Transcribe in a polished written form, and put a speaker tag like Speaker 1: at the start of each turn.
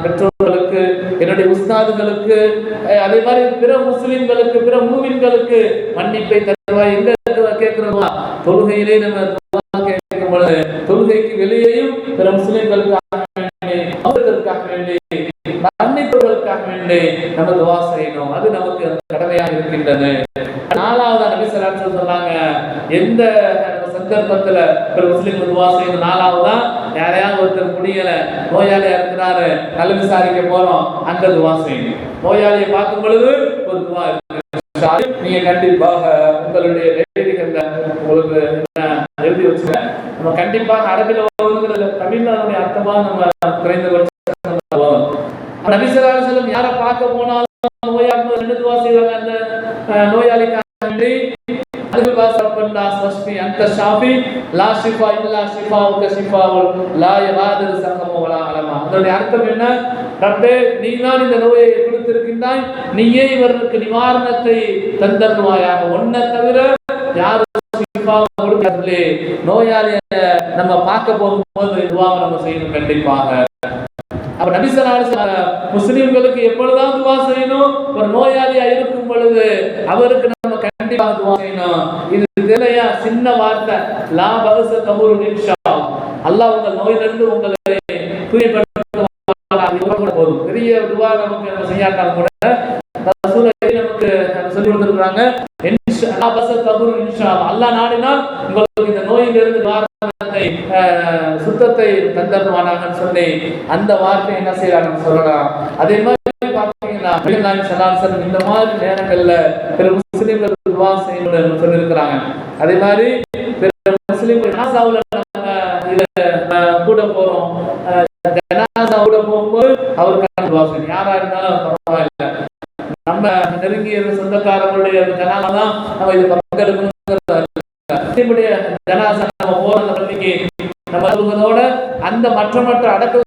Speaker 1: பெற்றோர்களுக்கு, என்னுடைய உஸ்தாதுகளுக்கு, அதே மாதிரி பிற முஸ்லிம்களுக்கு, பிற மூமின்களுக்கு மன்னிப்பை தருவாய். எங்க கேட்கிறோமா? தொழுகையிலே நம்ம கேட்கும் பொழுது தொழுகைக்கு வெளியேயும் பிற முஸ்லிம்களுக்காக வேண்டி மன்னிப்பவர்களுக்காக வேண்டி நம்ம துவா செய்யணும். அது நமக்கு கடமையாக இருக்கின்றது. நாலாவது நபி ஸல்லல்லாஹு அலைஹி வஸல்லம் சொன்னாங்க, எந்த சந்தர்ப்பத்துல ஒரு முஸ்லிம் துவா செய்யணும்? நாலாவதா, யாரையாவது ஒருத்தர் முடியல, நோயாளியா இருக்கிறாரு, நல்ல விசாரிக்க போறோம், அந்த துவா செய்யணும். நோயாளியை பார்க்கும் பொழுது ஒரு துவா இருக்கு. நீங்க கண்டிப்பாக உங்களுடைய டைரிகள்ல உங்களுக்கு எழுதி வச்சுங்க. நம்ம கண்டிப்பாக அரபில தமிழ்ல அர்த்தமா நம்ம குறைந்தபட்சம் நபி ஸல்லல்லாஹு அலைஹி வஸல்லம் யாரை பார்க்க போனாலும் நோயாளி ரெண்டு துவா செய்வாங்க. அந்த நோயாளிக்காக வேண்டி அந்த ஷாஃபி லா ஷிஃபா இல்லா ஷிஃபாவுக ஷிஃபாவுல் லா யகாதிரு ஸகமு வலா அலமா. அதோட அர்த்தம் என்ன? ரப்பே, நீதான் இந்த நோயை கொடுத்திருக்கின்றாய், நீயே இவருக்கு நிவாரணத்தை தந்தருவாயாக, ஒன்னை தவிர யாரும் கொடுக்கவில்லை. நோயாளியை நம்ம பார்க்க போகும்போது துவாவை நம்ம செய்யணும் கண்டிப்பாக. அப்ப நபி ஸல்லல்லாஹு அலைஹி வஸல்லம் முஸ்லிம்களுக்கு எப்பொழுதுதான் துவா செய்யணும்? ஒரு நோயாளியா இருக்கும் பொழுது அவருக்கு நம்ம கண்டிப்பாக துவா செய்யணும். இது தெரியலையா? சின்ன வார்த்தை, லா பஅஸ தஹுரு இன்ஷா அல்லாஹ் உங்கள் நோயிலிருந்து உங்களை தூய்மைப்படுத்துவார் போதும். பெரிய துவா நமக்கு நம்ம செய்யாட்டாலும் கூட ரசூலுல்லாஹி நமக்கு சொல்லி கொடுத்திருக்காங்க, இன்ஷா பஅஸ தஹுரு இன்ஷா அல்லாஹ் நாடினால் உங்களுக்கு இந்த நோயிலிருந்து நிவாரணத்தை சுத்தத்தை தந்தருவானாக சொல்லி அந்த வார்த்தை என்ன செய்யறாங்கன்னு சொல்லலாம். அதே மாதிரி பாத்தீங்கன்னா இந்த மாதிரி நேரங்கள்ல பிற முஸ்லிம்கள் துவா செய்யணும்னு சொல்லியிருக்கிறாங்க. அதே மாதிரி பிற முஸ்லிம்கள் ஜனாசாவுல கூட போறோம், ஜனாசா கூட போகும்போது அவருக்கான துவா செய்யணும். யாரா இருந்தாலும் பரவாயில்லை, நம்ம நெருங்கிய சொந்தக்காரங்களுடைய ஜனாசா தான் நம்ம இது பங்கெடுக்கணும். ஜனாசா நம்ம போற பள்ளிக்கு நம்ம சொல்வதோட அந்த மற்ற அடக்கம்